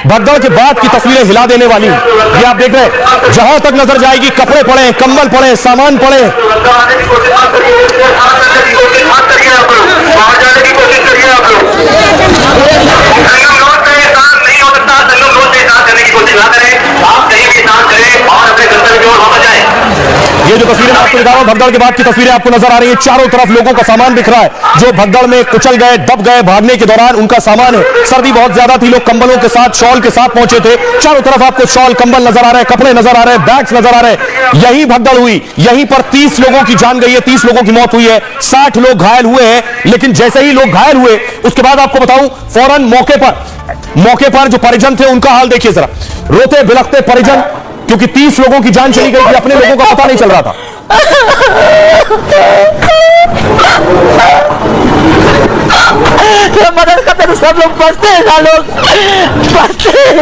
भगदड़ के बाद की तस्वीरें हिला देने वाली। ये आप देख रहे हैं, जहां तक नजर जाएगी कपड़े पड़े, कंबल पड़े, सामान पड़े। ये जो तस्वीरें मैं आपको दिखा रहा हूं, भगदड़ के बाद की तस्वीरें आपको नजर आ रही है। चारों तरफ लोगों का सामान दिख रहा है जो भगदड़ में कुचल गए, दब गए। भागने के दौरान उनका सामान है, सर्दी बहुत ज्यादा थी, लोग कंबलों के साथ, शॉल के साथ पहुंचे थे। चारों तरफ आपको शॉल, कंबल नजर आ रहे हैं, कपड़े नजर आ रहे हैं, बैग्स नजर आ रहे हैं। यही भगदड़ हुई, यहीं पर 30 लोगों की जान गई है, 30 लोगों की मौत हुई है, 60 लोग घायल हुए हैं। लेकिन जैसे ही लोग घायल हुए, उसके बाद आपको बताऊं, फौरन मौके पर जो परिजन थे उनका हाल देखिए जरा। रोते बिलखते परिजन, क्योंकि 30 लोगों की जान चली गई थी, अपने लोगों का पता नहीं चल रहा था। मदद करते तो सब लोग बचते हैं, लोग बचते हैं,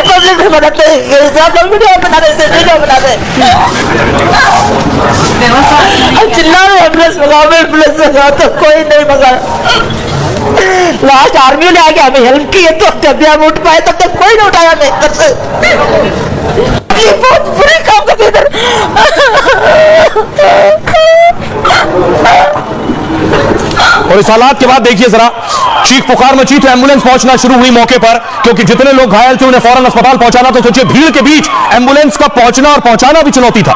पब्लिक भी मदद नहीं, सब लोग वीडियो बना दे। चिल्ला रहे एम्बुलेंस मंगाओ तो कोई नहीं मंगा। लास्ट आर्मी ने आके हमें हेल्प की है, तो जब भी हम उठ पाए तब तक कोई नहीं उठाया हमें इधर से। ये बहुत बुरी काम करते इधर। और इस हालात के बाद देखिए जरा, चीख पुकार मची तो एम्बुलेंस पहुंचना शुरू हुई मौके पर, क्योंकि जितने लोग घायल थे उन्हें फौरन अस्पताल पहुंचाना। तो सोचिए, भीड़ के बीच एम्बुलेंस का पहुंचना और पहुंचाना भी चुनौती था।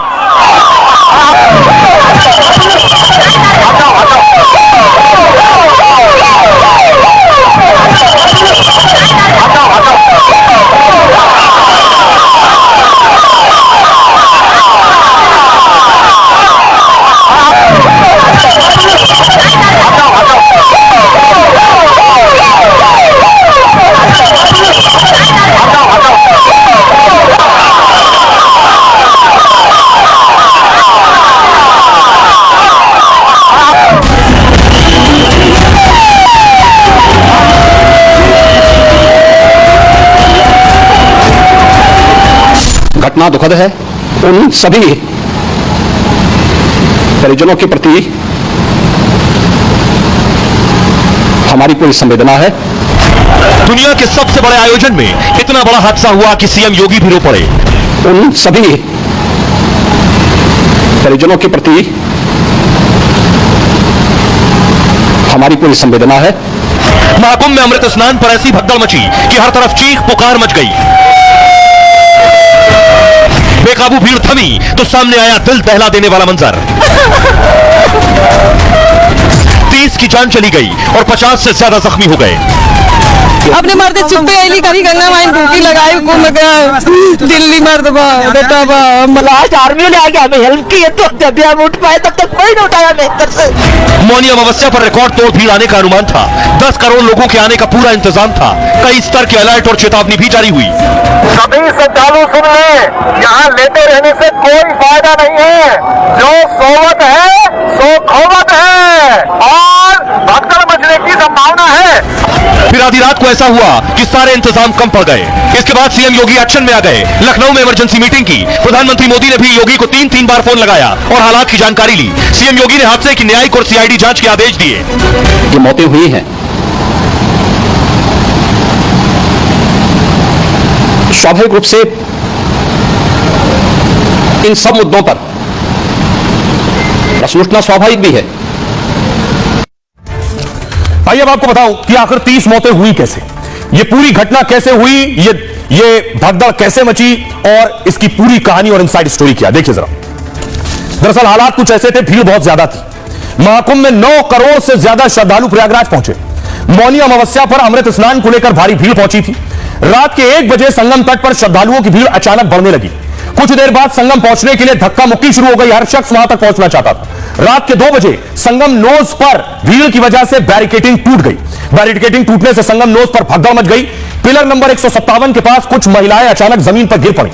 घटना दुखद है। उन सभी परिजनों के प्रति हमारी पूरी संवेदना है। दुनिया के सबसे बड़े आयोजन में इतना बड़ा हादसा हुआ कि सीएम योगी भी रो पड़े। उन सभी परिजनों के प्रति हमारी पूरी संवेदना है। महाकुंभ में अमृत स्नान पर ऐसी भगदड़ मची कि हर तरफ चीख पुकार मच गई। बेकाबू भीड़ थमी तो सामने आया दिल दहला देने वाला मंजर। 30 की जान चली गई और 50 से ज्यादा जख्मी हो गए। अपने मर्द चुप्पे आईली करी गंगा माइन भूखी लगाई को दिल्ली मर्द बेटा लास्ट आर्मी ने आके हमें हेल्प की है, तो जब भी हम उठ पाए तब तक कोई नहीं उठाया हमें इधर से। मौनी अमावस्या पर रिकॉर्ड तोड़ भीड़ आने का अनुमान था। 10 करोड़ लोगों के आने का पूरा इंतजाम था। कई स्तर के अलर्ट और चेतावनी भी जारी हुई। सभी श्रद्धालु सुन लें, यहाँ लेटे रहने से कोई फायदा नहीं है। जो सोवत है सो खोवत है, और भगदड़ मचने की संभावना है। फिर आधी रात को ऐसा हुआ कि सारे इंतजाम कम पड़ गए। इसके बाद सीएम योगी एक्शन में आ गए। लखनऊ में इमरजेंसी मीटिंग की। प्रधानमंत्री मोदी ने भी योगी को 3-3 बार फोन लगाया और हालात की जानकारी ली। सीएम योगी ने हादसे की न्यायिक और सीआईडी जांच के आदेश दिए। ये मौतें हुई हैं, स्वाभाविक रूप से इन सब मुद्दों पर प्रश्न उठना स्वाभाविक भी है। आइए अब आपको बताऊं कि आखिर 30 मौतें हुई कैसे, ये पूरी घटना कैसे हुई, ये भगदड़ कैसे मची, और इसकी पूरी कहानी और इनसाइड स्टोरी क्या। देखिए जरा, दरअसल हालात कुछ ऐसे थे, भीड़ बहुत ज्यादा थी। महाकुंभ में 9 करोड़ से ज्यादा श्रद्धालु प्रयागराज पहुंचे। मौनी अमावस्या पर अमृत स्नान को लेकर भारी भीड़ पहुंची थी। रात के 1 बजे संगम तट पर श्रद्धालुओं की भीड़ अचानक बढ़ने लगी। कुछ देर बाद संगम पहुंचने के लिए धक्का मुक्की शुरू हो गई। हर शख्स वहां तक पहुंचना चाहता था। रात के 2 बजे संगम नोज पर भीड़ की वजह से बैरिकेडिंग टूट गई। बैरिकेडिंग टूटने से संगम नोज पर भगदड़ मच गई। पिलर नंबर 157 के पास कुछ महिलाएं अचानक जमीन पर गिर पड़ी।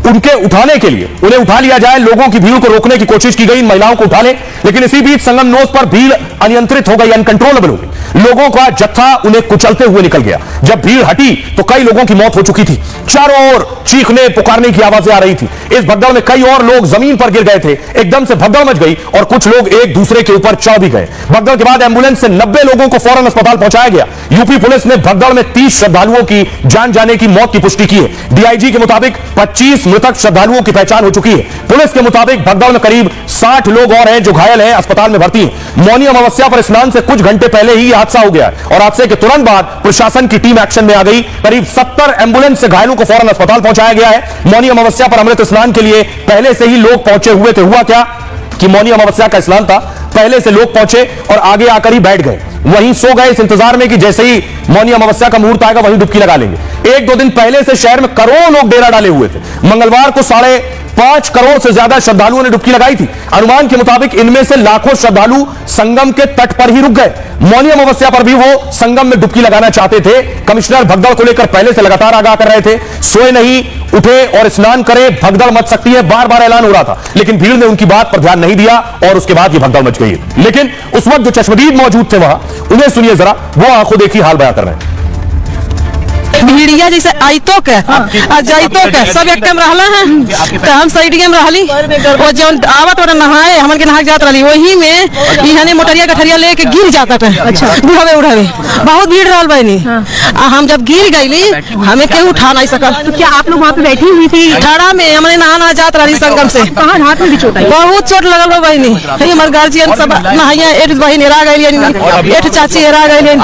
उनके उठाने के लिए उन्हें उठा लिया जाए। लोगों की भीड़ को रोकने की कोशिश की गई, इन महिलाओं को उठा ले, लेकिन इसी बीच संगम नोज पर भीड़ अनियंत्रित हो गई, अनकंट्रोलेबल हो गई। लोगों का जत्था उन्हें कुचलते हुए निकल गया। जब भीड़ हटी तो कई लोगों की मौत हो चुकी थी। चारों ओर चीखने पुकारने की आवाजें आ रही थी। इस भगदड़ में कई और लोग जमीन पर गिर गए थे। एकदम से भगदड़ मच गई और कुछ लोग एक दूसरे के ऊपर चढ़ भी गए। भगदड़ के बाद एम्बुलेंस से 90 लोगों को फौरन अस्पताल पहुंचाया गया। यूपी पुलिस ने भगदड़ में 30 श्रद्धालुओं की जान जाने की मौत की पुष्टि की है। डीआईजी के मुताबिक 25 मृतक श्रद्धालुओं की पहचान हो चुकी है। पुलिस के मुताबिक भगदड़ में करीब 60 लोग और हैं जो घायल हैं, अस्पताल में भर्ती हैं। मौनी अमावस्या पर स्नान से कुछ घंटे पहले ही यह हादसा हो गया और हादसे के तुरंत बाद प्रशासन की टीम एक्शन में आ गई। करीब 70 एम्बुलेंस से घायलों को फौरन अस्पताल पहुंचाया गया है। मौनी अमावस्या पर अमृत स्नान के लिए पहले से ही लोग पहुंचे हुए थे। हुआ क्या कि मौनी अमावस्या का स्नान था, पहले से लोग पहुंचे और आगे आकर ही बैठ गए, वहीं सो गए इस इंतजार में कि जैसे ही मौनी अमावस्या का मुहूर्त आएगा वहीं डुबकी लगा लेंगे। 1-2 दिन पहले से शहर में करोड़ों लोग डेरा डाले हुए थे। मंगलवार को 5.5 करोड़ से ज्यादा श्रद्धालुओं ने डुबकी लगाई थी। अनुमान के मुताबिक इनमें से लाखों श्रद्धालु संगम के तट पर ही रुक गए। मौनी अमावस्या पर भी वो संगम में डुबकी लगाना चाहते थे। कमिश्नर भगदड़ को लेकर पहले से लगातार आगाह कर रहे थे, सोए नहीं, उठे और स्नान करें, भगदड़ मच सकती है, बार बार ऐलान हो रहा था, लेकिन भीड़ ने उनकी बात पर ध्यान नहीं दिया और उसके बाद ये भगदड़ मच गई। लेकिन उस वक्त जो चश्मदीद मौजूद थे वहां, उन्हें सुनिए जरा, वो आंखों देखी हाल बयां कर रहे हैं। मीडिया जैसे आइतो के जाइतो के सब एक टाइम रहला है तो हम साइडिया में रहली और जौन आवत और नहाए हमन के नहा जात रहली वही में इहने मोटरिया कठरिया लेके गिर जाता था। अच्छा बुढ़ावे उड़ावे बहुत भीड़ रहल बनी। हम जब गिर गईली हमें केहू उठा नहीं सकल। तो क्या आप लोग वहाँ पे बैठी हुई थी? ठड़ा में हमने नहा जात रहली संगम से। कहाँ हाथ में भी चोट आई? बहुत चोट लगल बा बहनी। हमार गार्जियन सब नहाइया एठ बहन हेरा गई, एठ चाची हेरा गई।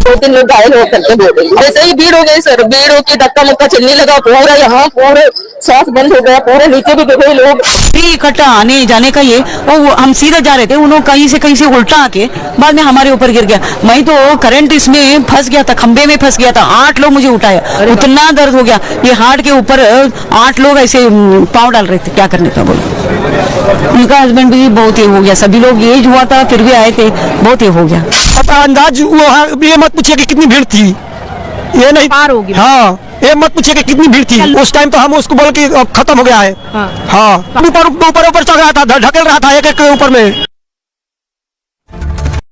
2-3 लोग घायल होकर के बोल रही, ऐसे ही भीड़ हो गई सर, भीड़ होकर धक्का मुक्का चलने लगा, पूरा यहाँ पूरे सांस बंद हो गया, पूरे नीचे भी गिरे लोग। इकट्ठा आने जाने का ये वो हम सीधा जा रहे थे, उन्होंने कहीं से उल्टा आके बाद में हमारे ऊपर गिर गया। मैं तो करंट इसमें फंस गया था, खंबे में फंस गया था। 8 लोग मुझे उठाया, उतना दर्द हो गया। ये हार्ट के ऊपर 8 लोग ऐसे पाँव डाल रहे थे, क्या करने का बोलो। उनका हस्बैंड भी बहुत ही हो गया, सभी लोग एज हुआ था फिर भी आए थे, बहुत ही हो गया। अंदाज ये मत पूछिए कि कितनी भीड़ थी, ये नहीं पार होगी। हाँ ये मत पूछिए कि कितनी भीड़ थी उस टाइम, तो हम उसको बोल के खत्म हो गया है। हाँ ऊपर चढ़ रहा था, ढकेल रहा था एक के ऊपर में।